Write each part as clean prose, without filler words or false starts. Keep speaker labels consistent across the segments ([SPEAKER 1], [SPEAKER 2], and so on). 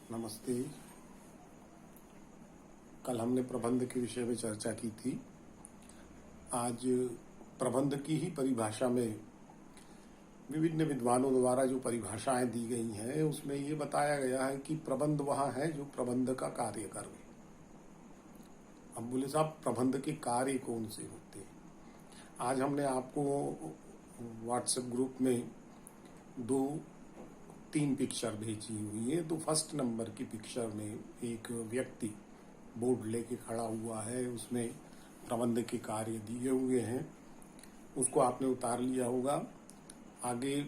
[SPEAKER 1] नमस्ते। कल हमने प्रबंध के विषय में चर्चा की थी। आज प्रबंध की ही परिभाषा में विभिन्न विद्वानों द्वारा जो परिभाषाएं दी गई हैं उसमें ये बताया गया है कि प्रबंध वह है जो प्रबंध का कार्य करे। अब बोले साहब, प्रबंध के कार्य कौन से होते हैं? आज हमने आपको व्हाट्सएप ग्रुप में 2-3 पिक्चर भेजी हुई है। तो फर्स्ट नंबर की पिक्चर में एक व्यक्ति बोर्ड लेके खड़ा हुआ है, उसमें प्रबंध के कार्य दिए हुए हैं, उसको आपने उतार लिया होगा। आगे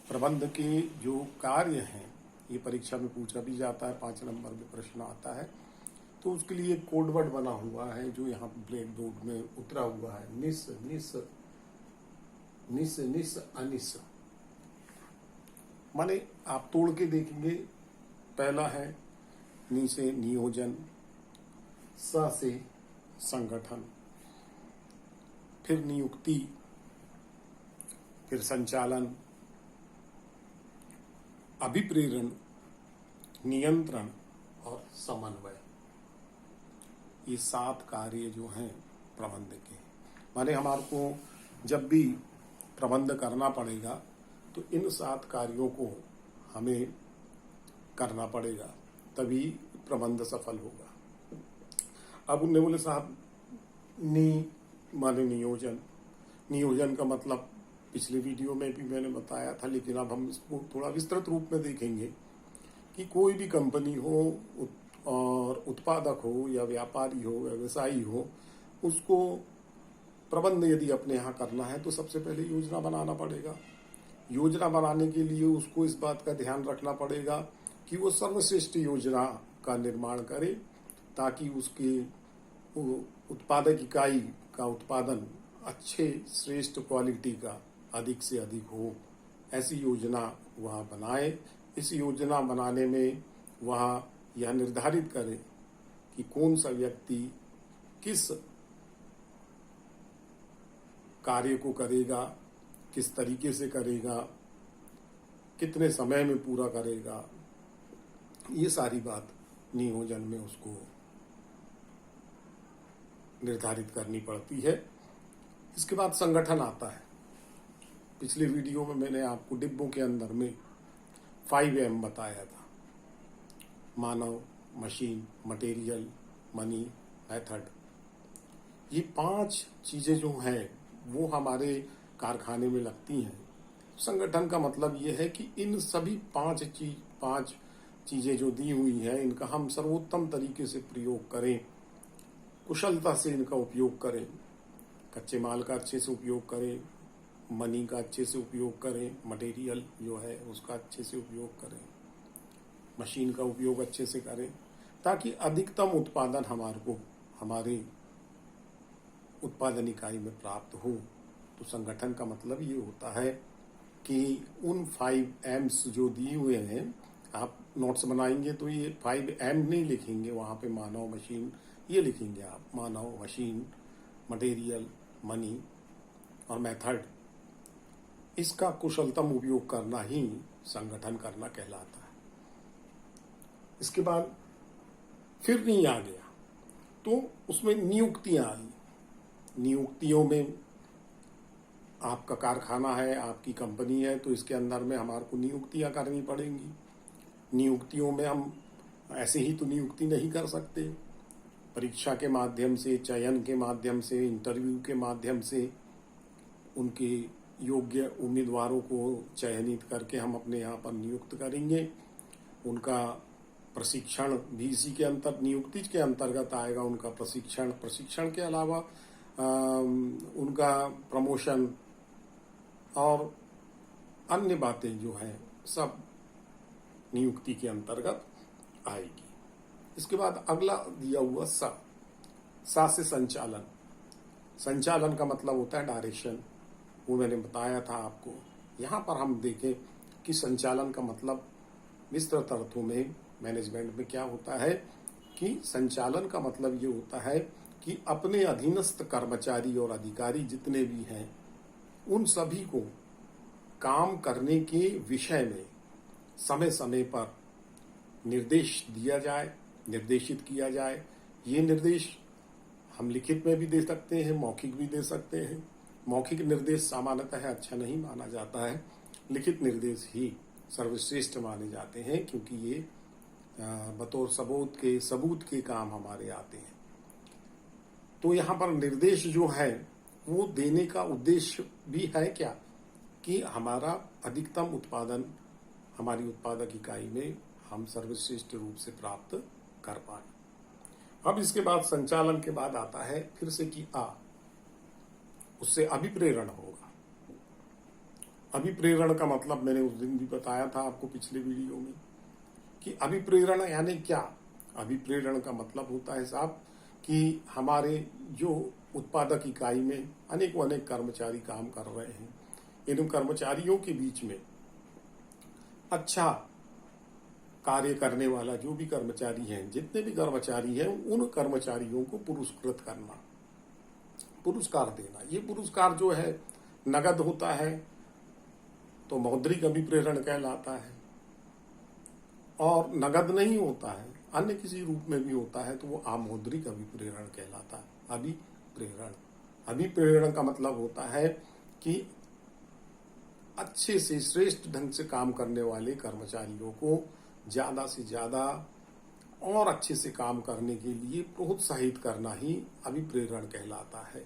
[SPEAKER 1] प्रबंध के जो कार्य हैं ये परीक्षा में पूछा भी जाता है, 5 नंबर में प्रश्न आता है। तो उसके लिए कोड वर्ड बना हुआ है जो यहाँ ब्लैक बोर्ड में उतरा हुआ है, निस निस निस निस अनिस। माने आप तोड़ के देखेंगे। पहला है नि से नियोजन, स से संगठन, फिर नियुक्ति, फिर संचालन, अभिप्रेरण, नियंत्रण और समन्वय। ये 7 कार्य जो हैं प्रबंध के। माने हमारे को जब भी प्रबंध करना पड़ेगा तो इन 7 कार्यों को हमें करना पड़ेगा, तभी प्रबंध सफल होगा। अब उन्होंने बोले साहब माने नियोजन। नियोजन का मतलब पिछले वीडियो में भी मैंने बताया था, लेकिन अब हम इसको थोड़ा विस्तृत रूप में देखेंगे कि कोई भी कंपनी हो और उत्पादक हो या व्यापारी हो, व्यवसायी हो, उसको प्रबंध यदि अपने यहाँ करना है तो सबसे पहले योजना बनाना पड़ेगा। योजना बनाने के लिए उसको इस बात का ध्यान रखना पड़ेगा कि वो सर्वश्रेष्ठ योजना का निर्माण करे, ताकि उसके उत्पादक इकाई का उत्पादन अच्छे श्रेष्ठ क्वालिटी का अधिक से अधिक हो। ऐसी योजना वह बनाए। इस योजना बनाने में वह यह निर्धारित करे कि कौन सा व्यक्ति किस कार्य को करेगा, किस तरीके से करेगा, कितने समय में पूरा करेगा। ये सारी बात नियोजन में उसको निर्धारित करनी पड़ती है। इसके बाद संगठन आता है। पिछले वीडियो में मैंने आपको डिब्बों के अंदर में 5M बताया था। मानव, मशीन, मटेरियल, मनी, मेथड। ये 5 चीजें जो हैं वो हमारे कारखाने में लगती हैं। संगठन का मतलब ये है कि इन सभी 5 चीजें जो दी हुई हैं इनका हम सर्वोत्तम तरीके से प्रयोग करें, कुशलता से इनका उपयोग करें। कच्चे माल का अच्छे से उपयोग करें, मनी का अच्छे से उपयोग करें, मटेरियल जो है उसका अच्छे से उपयोग करें, मशीन का उपयोग अच्छे से करें, ताकि अधिकतम उत्पादन हमारे उत्पादन इकाई में प्राप्त हो। तो संगठन का मतलब ये होता है कि उन 5M's जो दिए हुए हैं, आप नोट्स बनाएंगे तो ये 5M नहीं लिखेंगे, वहां पे मानव, मशीन ये लिखेंगे आप। मानव, मशीन, मटेरियल, मनी और मेथड। इसका कुशलतम उपयोग करना ही संगठन करना कहलाता है। इसके बाद फिर नहीं आ गया तो उसमें नियुक्तियां आई। नियुक्तियों में आपका कारखाना है, आपकी कंपनी है, तो इसके अंदर में हमारे को नियुक्तियां करनी पड़ेंगी। नियुक्तियों में हम ऐसे ही तो नियुक्ति नहीं कर सकते। परीक्षा के माध्यम से, चयन के माध्यम से, इंटरव्यू के माध्यम से उनके योग्य उम्मीदवारों को चयनित करके हम अपने यहाँ पर नियुक्त करेंगे। उनका प्रशिक्षण भी इसी के नियुक्ति के अंतर्गत आएगा। उनका प्रशिक्षण के अलावा उनका प्रमोशन और अन्य बातें जो हैं सब नियुक्ति के अंतर्गत आएगी। इसके बाद अगला दिया हुआ सा से संचालन। संचालन का मतलब होता है डायरेक्शन। वो मैंने बताया था आपको। यहाँ पर हम देखें कि संचालन का मतलब विस्तृत अर्थों में मैनेजमेंट में क्या होता है कि संचालन का मतलब ये होता है कि अपने अधीनस्थ कर्मचारी और अधिकारी जितने भी हैं उन सभी को काम करने के विषय में समय समय पर निर्देश दिया जाए, निर्देशित किया जाए। ये निर्देश हम लिखित में भी दे सकते हैं, मौखिक भी दे सकते हैं। मौखिक निर्देश सामान्यतः अच्छा नहीं माना जाता है, लिखित निर्देश ही सर्वश्रेष्ठ माने जाते हैं, क्योंकि ये बतौर सबूत के काम हमारे आते हैं। तो यहाँ पर निर्देश जो है वो देने का उद्देश्य भी है क्या, कि हमारा अधिकतम उत्पादन हमारी उत्पादक इकाई में हम सर्वश्रेष्ठ रूप से प्राप्त कर पाए। अब इसके बाद संचालन के बाद आता है फिर से कि उससे अभिप्रेरण होगा। अभिप्रेरण का मतलब मैंने उस दिन भी बताया था आपको पिछले वीडियो में कि अभिप्रेरण यानी क्या। अभिप्रेरण का मतलब होता है साहब कि हमारे जो उत्पादक इकाई में अनेकों अनेक कर्मचारी काम कर रहे हैं, इन कर्मचारियों के बीच में अच्छा कार्य करने वाला जो भी कर्मचारी हैं, जितने भी कर्मचारी हैं, उन कर्मचारियों को पुरस्कृत करना, पुरस्कार देना। ये पुरस्कार जो है नगद होता है तो मौद्रिक अभिप्रेरण कहलाता है, और नगद नहीं होता है, अन्य किसी रूप में भी होता है तो वो अमौद्रिक अभिप्रेरण कहलाता है। अभिप्रेरण का मतलब होता है कि अच्छे से श्रेष्ठ ढंग से काम करने वाले कर्मचारियों को ज्यादा से ज्यादा और अच्छे से काम करने के लिए प्रोत्साहित करना ही अभिप्रेरण कहलाता है।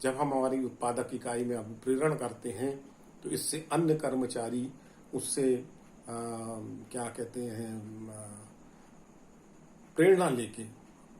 [SPEAKER 1] जब हम हमारी उत्पादक इकाई में अभिप्रेरण करते हैं तो इससे अन्य कर्मचारी उससे क्या कहते हैं, प्रेरणा लेके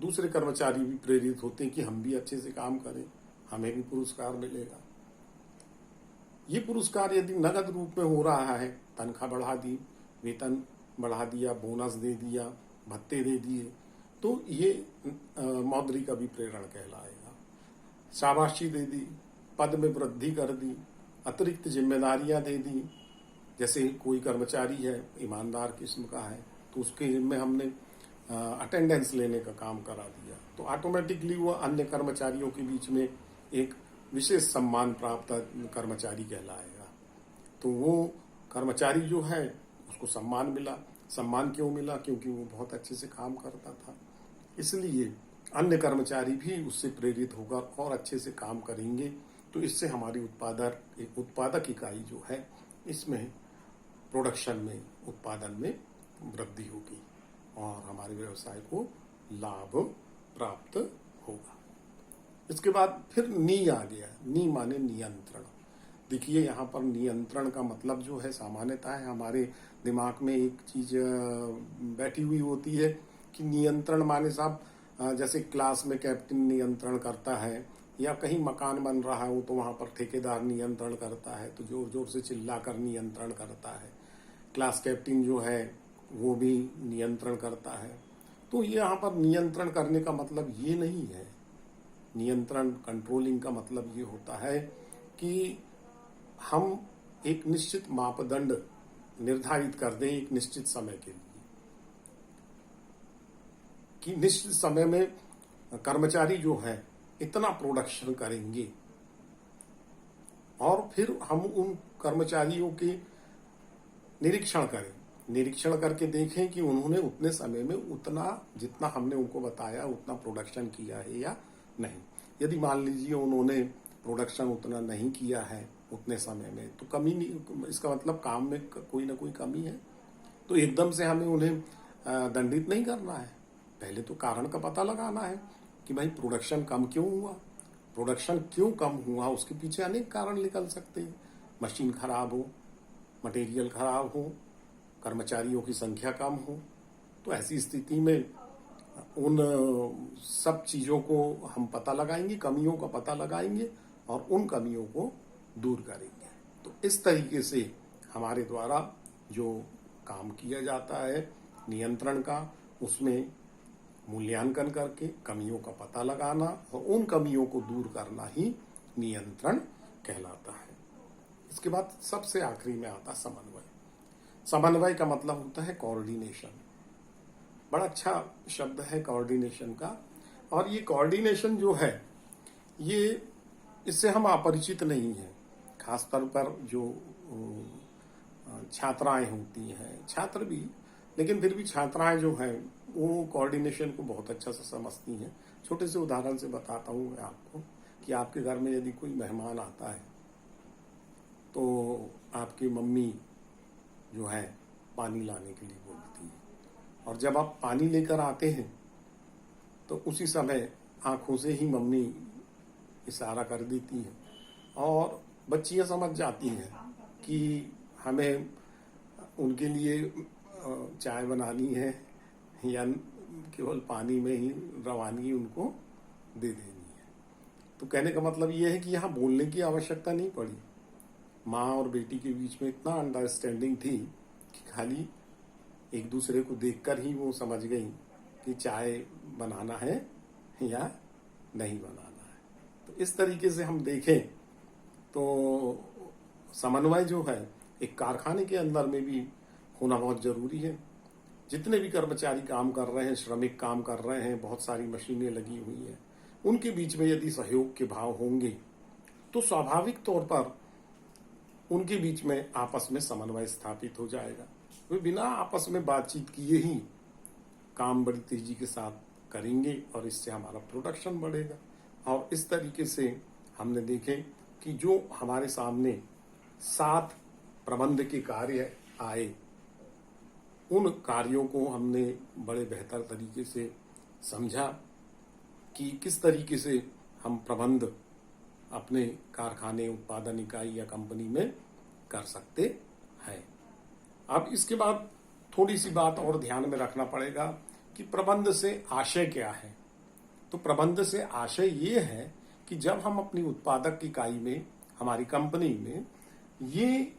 [SPEAKER 1] दूसरे कर्मचारी भी प्रेरित होते हैं कि हम भी अच्छे से काम करें, हमें भी पुरस्कार मिलेगा। ये पुरस्कार यदि नगद रूप में हो रहा है, तनख्वाह बढ़ा दी, वेतन बढ़ा दिया, बोनस दे दिया, भत्ते दे दिए, तो ये मौद्रिक अभिप्रेरण कहलाएगा। शाबाशी दे दी, पद में वृद्धि कर दी, अतिरिक्त जिम्मेदारियां दे दी। जैसे कोई कर्मचारी है, ईमानदार किस्म का है, तो उसके जिम्मे हमने अटेंडेंस लेने का काम करा दिया, तो ऑटोमेटिकली वो अन्य कर्मचारियों के बीच में एक विशेष सम्मान प्राप्त कर्मचारी कहलाएगा। तो वो कर्मचारी जो है उसको सम्मान मिला। सम्मान क्यों मिला? क्योंकि वो बहुत अच्छे से काम करता था, इसलिए अन्य कर्मचारी भी उससे प्रेरित होकर और अच्छे से काम करेंगे। तो इससे हमारी उत्पादक इकाई जो है इसमें प्रोडक्शन में, उत्पादन में वृद्धि होगी और हमारे व्यवसाय को लाभ प्राप्त होगा। इसके बाद फिर नी आ गया। नी माने नियंत्रण। देखिए यहाँ पर नियंत्रण का मतलब जो है सामान्यतः है हमारे दिमाग में एक चीज बैठी हुई होती है कि नियंत्रण माने साहब जैसे क्लास में कैप्टन नियंत्रण करता है, या कहीं मकान बन रहा हो तो वहां पर ठेकेदार नियंत्रण करता है, तो जोर जोर से चिल्लाकर नियंत्रण करता है। क्लास कैप्टन जो है वो भी नियंत्रण करता है। तो ये यहाँ पर नियंत्रण करने का मतलब ये नहीं है। नियंत्रण, कंट्रोलिंग का मतलब ये होता है कि हम एक निश्चित मापदंड निर्धारित कर दें एक निश्चित समय के लिए, कि निश्चित समय में कर्मचारी जो है इतना प्रोडक्शन करेंगे, और फिर हम उन कर्मचारियों के निरीक्षण करें, निरीक्षण करके देखें कि उन्होंने उतने समय में उतना जितना हमने उनको बताया उतना प्रोडक्शन किया है या नहीं। यदि मान लीजिए उन्होंने प्रोडक्शन उतना नहीं किया है उतने समय में, तो कमी नहीं, इसका मतलब काम में कोई ना कोई कमी है। तो एकदम से हमें उन्हें दंडित नहीं करना है, पहले तो कारण का पता लगाना है कि भाई प्रोडक्शन कम क्यों हुआ। प्रोडक्शन क्यों कम हुआ उसके पीछे अनेक कारण निकल सकते हैं। मशीन खराब हो, मटेरियल खराब हो, कर्मचारियों की संख्या कम हो। तो ऐसी स्थिति में उन सब चीजों को हम पता लगाएंगे, कमियों का पता लगाएंगे और उन कमियों को दूर करेंगे। तो इस तरीके से हमारे द्वारा जो काम किया जाता है नियंत्रण का, उसमें मूल्यांकन करके कमियों का पता लगाना और उन कमियों को दूर करना ही नियंत्रण कहलाता है। इसके बाद सबसे आखिरी में आता समन्वय। समन्वय का मतलब होता है कोऑर्डिनेशन। बड़ा अच्छा शब्द है कोऑर्डिनेशन का, और ये कोऑर्डिनेशन जो है ये इससे हम अपरिचित नहीं है। खासतौर पर जो छात्राएं होती हैं, छात्र भी, लेकिन फिर भी छात्राएं जो हैं वो कोऑर्डिनेशन को बहुत अच्छा से समझती हैं। छोटे से उदाहरण से बताता हूँ मैं आपको कि आपके घर में यदि कोई मेहमान आता है तो आपकी मम्मी जो है पानी लाने के लिए बोलती है, और जब आप पानी लेकर आते हैं तो उसी समय आंखों से ही मम्मी इशारा कर देती है और बच्चियां समझ जाती हैं कि हमें उनके लिए चाय बनानी है या केवल पानी में ही रवानगी उनको दे देनी है। तो कहने का मतलब ये है कि यहाँ बोलने की आवश्यकता नहीं पड़ी। माँ और बेटी के बीच में इतना अंडरस्टैंडिंग थी कि खाली एक दूसरे को देखकर ही वो समझ गई कि चाय बनाना है या नहीं बनाना है। तो इस तरीके से हम देखें तो समन्वय जो है एक कारखाने के अंदर में भी होना बहुत जरूरी है। जितने भी कर्मचारी काम कर रहे हैं, श्रमिक काम कर रहे हैं, बहुत सारी मशीनें लगी हुई हैं, उनके बीच में यदि सहयोग के भाव होंगे तो स्वाभाविक तौर पर उनके बीच में आपस में समन्वय स्थापित हो जाएगा। वे बिना आपस में बातचीत किए ही काम बड़ी तेजी के साथ करेंगे और इससे हमारा प्रोडक्शन बढ़ेगा। और इस तरीके से हमने देखे कि जो हमारे सामने 7 प्रबंध के कार्य आए, उन कार्यों को हमने बड़े बेहतर तरीके से समझा कि किस तरीके से हम प्रबंध अपने कारखाने, उत्पादन इकाई या कंपनी में कर सकते हैं। अब इसके बाद थोड़ी सी बात और ध्यान में रखना पड़ेगा कि प्रबंध से आशय क्या है। तो प्रबंध से आशय ये है कि जब हम अपनी उत्पादक इकाई में, हमारी कंपनी में ये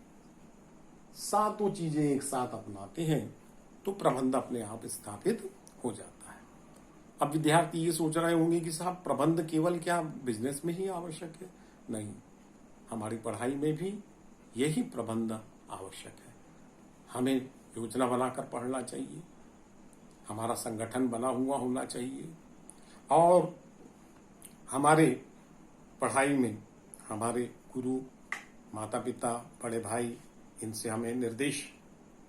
[SPEAKER 1] 7 चीजें एक साथ अपनाते हैं तो प्रबंध अपने आप स्थापित हो जाता है। अब विद्यार्थी ये सोच रहे होंगे कि साहब प्रबंध केवल क्या बिजनेस में ही आवश्यक है? नहीं, हमारी पढ़ाई में भी यही प्रबंध आवश्यक है। हमें योजना बनाकर पढ़ना चाहिए, हमारा संगठन बना हुआ होना चाहिए, और हमारे पढ़ाई में हमारे गुरु, माता पिता, बड़े भाई, इनसे हमें निर्देश,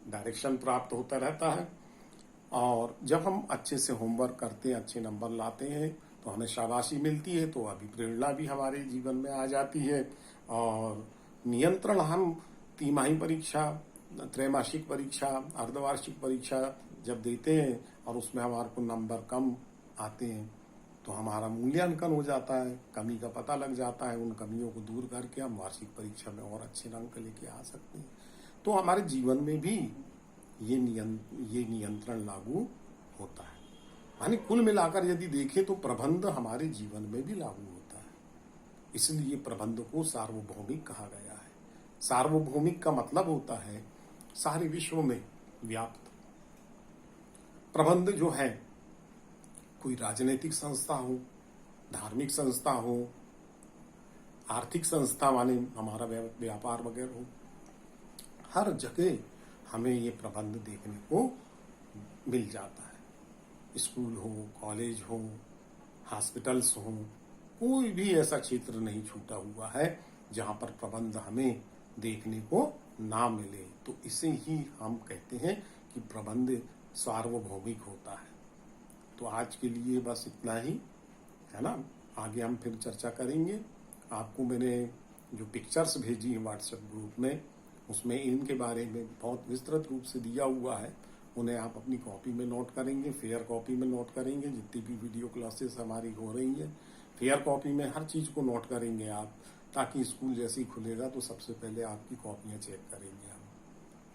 [SPEAKER 1] डायरेक्शन प्राप्त होता रहता है। और जब हम अच्छे से होमवर्क करते हैं, अच्छे नंबर लाते हैं तो हमें शाबाशी मिलती है, तो अभी प्रेरणा भी हमारे जीवन में आ जाती है। और नियंत्रण हम तिमाही परीक्षा, त्रैमासिक परीक्षा, अर्धवार्षिक परीक्षा जब देते हैं और उसमें हमारे को नंबर कम आते हैं तो हमारा मूल्यांकन हो जाता है, कमी का पता लग जाता है। उन कमियों को दूर करके हम वार्षिक परीक्षा में और अच्छे अंक लेके आ सकते हैं। तो हमारे जीवन में भी ये नियंत्रण लागू होता है। यानी कुल मिलाकर यदि देखें तो प्रबंध हमारे जीवन में भी लागू होता है। इसलिए प्रबंध को सार्वभौमिक कहा गया है। सार्वभौमिक का मतलब होता है सारे विश्व में व्याप्त। प्रबंध जो है कोई राजनीतिक संस्था हो, धार्मिक संस्था हो, आर्थिक संस्था माने हमारा व्यापार वगैरह हो, हर जगह हमें ये प्रबंध देखने को मिल जाता है। स्कूल हो, कॉलेज हो, हॉस्पिटल्स हो, कोई भी ऐसा क्षेत्र नहीं छूटा हुआ है जहां पर प्रबंध हमें देखने को ना मिले। तो इसे ही हम कहते हैं कि प्रबंध सार्वभौमिक होता है। तो आज के लिए बस इतना ही है ना। आगे हम फिर चर्चा करेंगे। आपको मैंने जो पिक्चर्स भेजी हैं व्हाट्सएप ग्रुप में, उसमें इनके बारे में बहुत विस्तृत रूप से दिया हुआ है। उन्हें आप अपनी कॉपी में नोट करेंगे, फेयर कॉपी में नोट करेंगे। जितनी भी वीडियो क्लासेस हमारी हो रही है, फेयर कॉपी में हर चीज़ को नोट करेंगे आप, ताकि स्कूल जैसे ही खुलेगा तो सबसे पहले आपकी कॉपियाँ चेक करेंगे हम।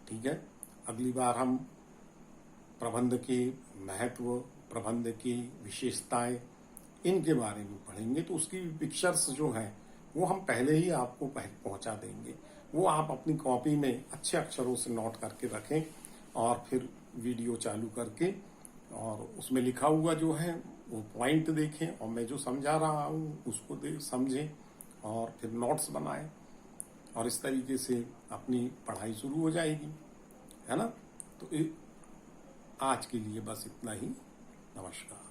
[SPEAKER 1] ठीक है, अगली बार हम प्रबंध के महत्व, प्रबंध की विशेषताएं, इनके बारे में पढ़ेंगे। तो उसकी पिक्चर्स जो हैं वो हम पहले ही आपको पहुंचा देंगे। वो आप अपनी कॉपी में अच्छे अक्षरों से नोट करके रखें और फिर वीडियो चालू करके और उसमें लिखा हुआ जो है वो पॉइंट देखें, और मैं जो समझा रहा हूँ उसको समझें और फिर नोट्स बनाएं, और इस तरीके से अपनी पढ़ाई शुरू हो जाएगी, है ना। तो आज के लिए बस इतना ही। नमस्कार।